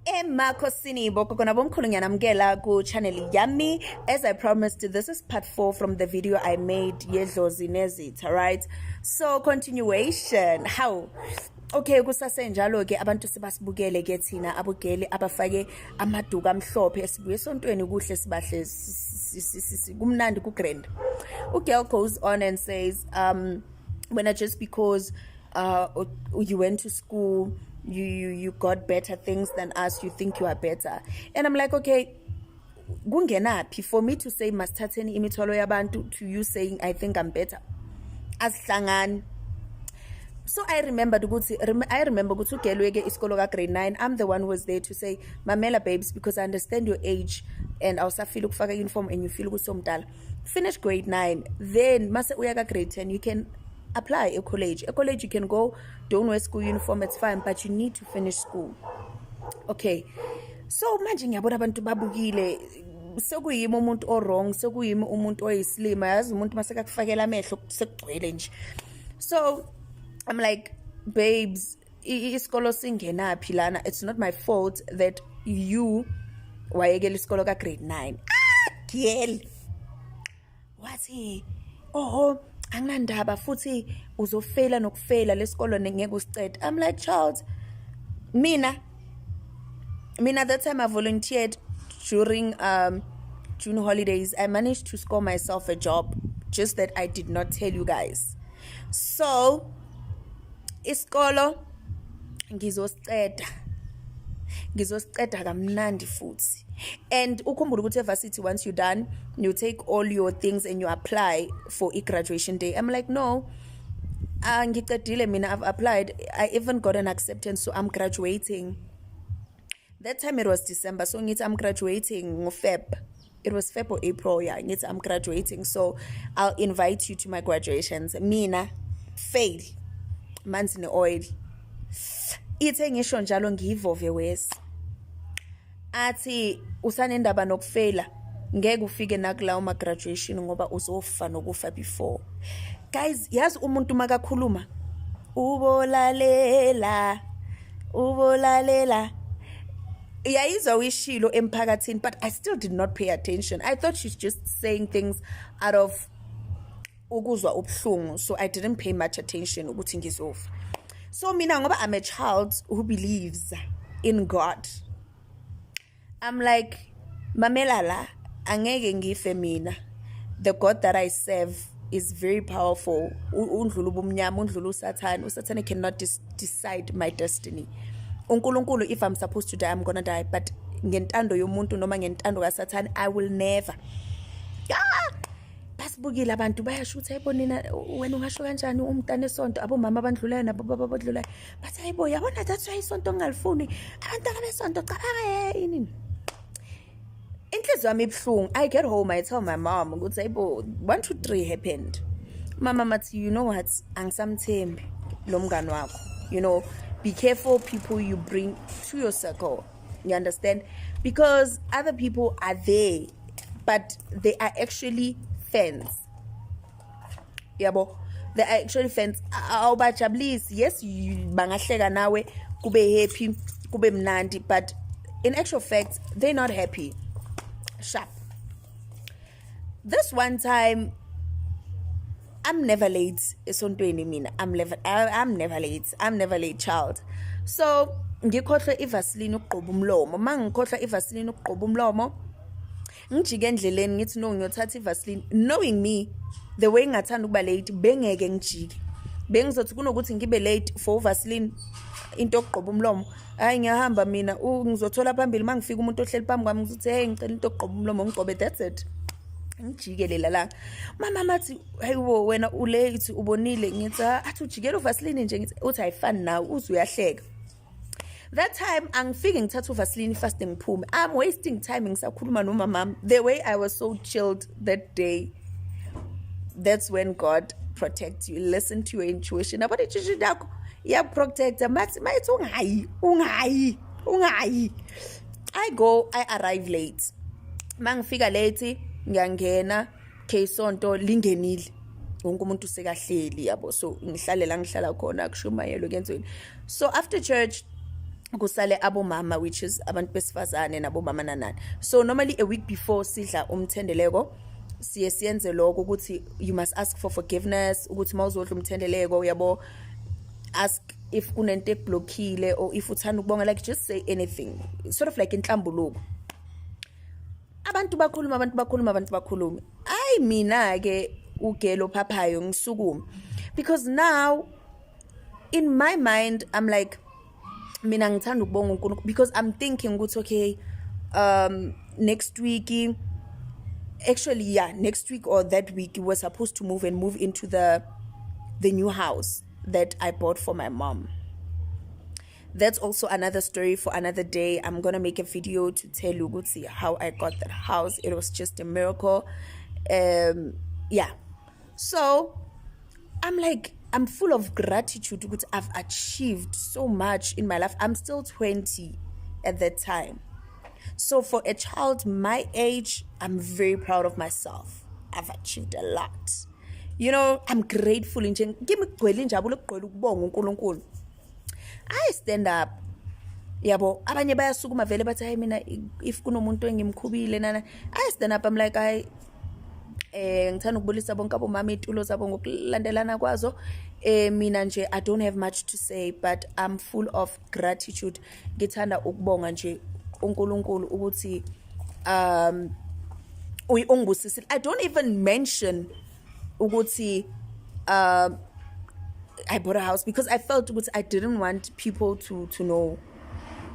Emakhosini bokokona bomkhulu ngiyanamkela ku channel yami. As I promised, this is part 4 from the video I made Idlozi neZitha, right? So continuation. How? Okay, kusasenjalo ke abantu sebasibukele ke thina abugele abafake amaduka amhlophe sibuye esontweni kuhle sibahle kumnandi ku grand. Girl goes on and says when just because you went to school, you got better things than us, you think you are better. And I'm like, okay, kungenaphi for me to say masithatheni imithwalo yabantu to you saying I think I'm better asihlangani. So I remember ukuthi ugelweke isikolo ka grade 9. I'm the one who was there to say mamela babes, because I understand your age and awusafila ukufaka uniform and you feel ukuthi somdala. Finish grade 9, then mase uya ka grade 10 you can apply a college you can go, don't wear school uniform, it's fine, but you need to finish school. Okay, so manje ngiyabona abantu babukile sekuyimi umuntu o wrong, sekuyimi umuntu oyislima, yazi umuntu maseka kufakela amehlo sekugcwele nje. So I'm like, babes, isikolo singenaphi lana, it's not my fault that you wayekela isikolo ka grade 9. Girl, wathi oh anginandaba futhi uzofela nokufela lesikolo ngeke usicede. I'm like, child, mina that time I volunteered during June holidays. I managed to score myself a job, just that I did not tell you guys. So isikolo ngizosiceda kamnandi futhi. And ukhumbula ukuthi evarsity, once you're done, you take all your things and you apply for graduation day. I'm like, no, ngicedile mina, I've applied, I even got an acceptance, so I'm graduating. That time it was December, so I'm graduating Feb. It was Feb or April, yeah. I'm graduating, so I'll invite you to my graduations. Mina fail man's in the oil. Ithe ngisho njalo ngivove wes. Athi usanendaba nokufela, ngeke ufike nakulawo ma graduation ngoba uzofa nokufa before. Guys, yazi umuntu makakhuluma ubolalela yayizwa wishilo emphakathini, but I still did not pay attention. I thought she's just saying things out of ukuzwa ubuhlungu, so I didn't pay much attention ukuthi ngizofa. So mina ngoba I'm a child who believes in God, I'm like, mamela la angeke ngife mina. The God that I serve is very powerful. Undlula ubumnyama, undlula uSatan. uSatan cannot decide my destiny. uNkulunkulu, if I'm supposed to die, I'm gonna die, but ngentando yomuntu noma ngentando kaSatan, I will never. Basibukile abantu bayashutha, ayibonina wena ungasho kanjani umntana esonto, abomama abandlulayo nabobaba abadlulayo, bathi ayibo yabona that's why isonto ngalifuni abantwana besonto cabanga yini. Inhliziyo yami ibhlungu. I get home, I tell my mom ukuthi ayibo 1 2 3 happened. Mama mathi, you know what, angisamthembi lo mngani wakho, you know, be careful people you bring to your circle, you understand, because other people are there but they are actually fans. Yabo, they are actually fans. Awubajabulisi, yes, bangahleka nawe kube happy kube mnandi, but in actual fact they're not happy. Sharp. This one time, I'm never late. Esontweni mina, I'm never late. I'm never late, child. So ngikhohlwe ivaseline ukugqoba umlomo. Mangikhohlwa ivaseline ukugqoba umlomo, ngijike endleleni ngithi no ngiyothatha ivaseline, knowing me the way ngathanda ukuba late, bengeke ngijike. Bengizothi kunokuthi ngibe late for vaseline into okugqoba umlomo, hayi ngiyahamba mina ngizothola phambili mangifika umuntu ohleli phambi kwami ngizothi hey ngicela into okugqoba umlomo ngigqobe, that's it, ngijikele la. Mama mathi hayiwo wena ulate ubonile, ngithi athi ujikela uvaseline nje, ngithi uthi ayifani nawe uze uyahleka. That time angifike ngithatha uvaseline fast ngiphume. I'm wasting time ngisakhuluma nomama. The way I was so chilled that day, that's when God protects you. Listen to your intuition. About intuition yakho ya protect. Mathi ungayi. I arrive late. Mangifika late ngiyangena kesonto lingenile. Wonke umuntu sekahleli yabo, so ngihlale la ngihlala khona kushumayelo kenzweni. So after church kusale abomama, which is abantu besifazane nabomama nanani. So normally a week before sidla umthendeleko siyenze lokho ukuthi you must ask for forgiveness, ukuthi mawuzodla umthendeleko yabo, ask if kunento ekublockile or if uthanda ukubonga, like just say anything, sort of like inhlambuluko. Abantu bakhuluma ay mina ke ugelo phaphayo ngisukume, because now in my mind I'm like mina ngithanda ukubonga uNkulunkulu, because I'm thinking ukuthi okay, next week, actually yeah, next week or that week we're supposed to move into the new house that I bought for my mom. That's also another story for another day. I'm gonna make a video to tell you how I got that house. It was just a miracle. Yeah, so I'm like, I'm full of gratitude because I've achieved so much in my life. I'm still 20 at that time. So for a child my age, I'm very proud of myself. I've achieved a lot. You know, I'm grateful. I stand up. Yabo, abanye bayasukuma vele bathi hayi mina if kunomuntu engimkhubile nana, I stand up. I'm like, ngithanda ukubulisa bonke abomama itulo zabo ngokulandelana kwazo. Mina nje I don't have much to say, but I'm full of gratitude. Ngithanda ukubonga nje uNkulunkulu ukuthi ungibusisile. I don't even mention ukuthi I bought a house, because I felt I didn't want people to know.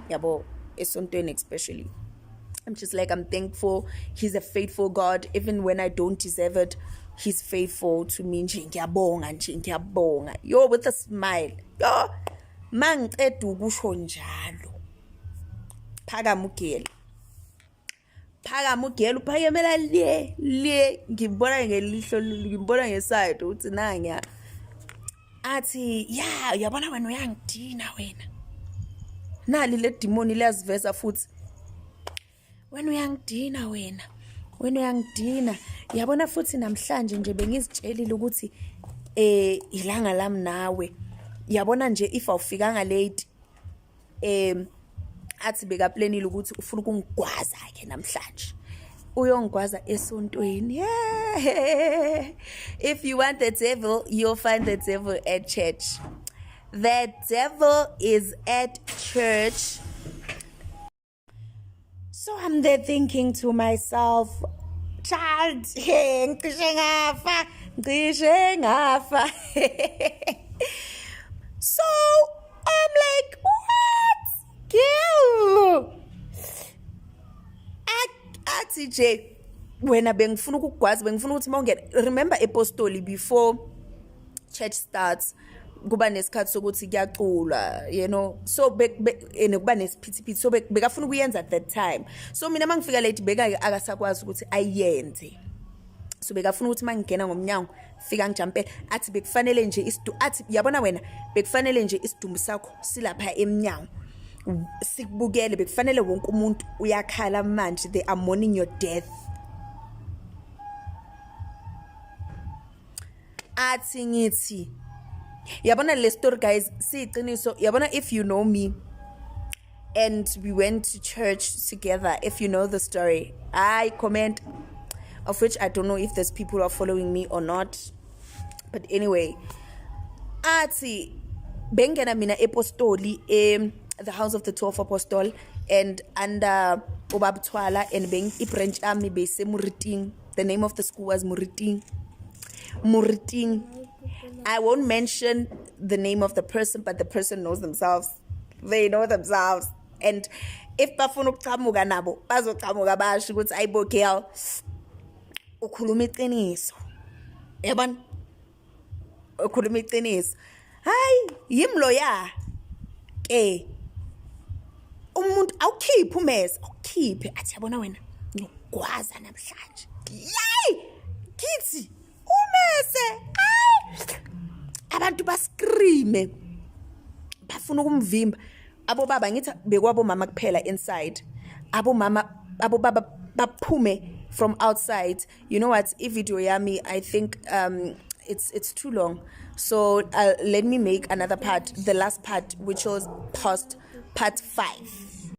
Yabo, esontweni especially. I'm just like, I'm thankful. He's a faithful God. Even when I don't deserve it, He's faithful to me. Yo, with a smile. Yo, mangiceda ukusho njalo. Phakamugelo uphakemela le ngibona ngelihlo, ngibona ngeside uthi nanya athi ya uyabona wena uyangidina wena, nali le demon liyaziveza futhi, wena uyangidina. Yabona futhi namhlanje nje bengizitshelile ukuthi ilanga lami nawe, yabona nje if awufikanga late athi bekaplanile ukuthi ufuna ukungigwaza ke namhlanje, uyongigwaza esontweni. Yeah. If you want the devil, you'll find the devil at church. The devil is at church. So I'm there thinking to myself, child, ngishe ngafa. So I'm like, what? Girl. Athi nje wena bengifuna ukugwaza, bengifuna ukuthi mawungena, remember apostoli before church starts kuba nesikhathi sokuthi kuyaculwa, you know, so kuba nesiphithiphithi, so bekafuna ukuyenza at that time. So mina mangifika late beka akasakwazi ukuthi ayenze, so bekafuna ukuthi mangingena ngomnyango fika ngijampela, athi bekufanele nje athi yabona wena bekufanele nje isidumbu sakho silapha emnyango sikubukele, bekufanele wonke umuntu uyakhala manje, they are mourning your death. Athi ngithi yabona le story guys siyiqiniso, yabona if you know me and we went to church together, if you know the story, I comment, of which I don't know if there's people who are following me or not, but anyway, athi bengena mina apostoli the house of the 12 apostle, and under Obabtwala, and being branch ami base Muriting. The name of the school was Muriting. I won't mention the name of the person, but the person knows themselves. They know themselves. And if bafuna ukuqhamuka nabo bazoqhamuka basho ukuthi ayibo girl ukhuluma iqiniso. Yabona? Ukhuluma iqiniso. Hayi, yimloya. Umuntu awukhiphe umesa, awukhiphe athi yabona wena ngigwaza namhlanje. Yay! Kids, umese. Abantu bascreame. Bafuna ukumvimba. Abo baba ngithi bekwabo mama kuphela inside. Abo baba baphume from outside. You know what? Video yami, I think it's too long. So let me make another part, the last part, which was part 5.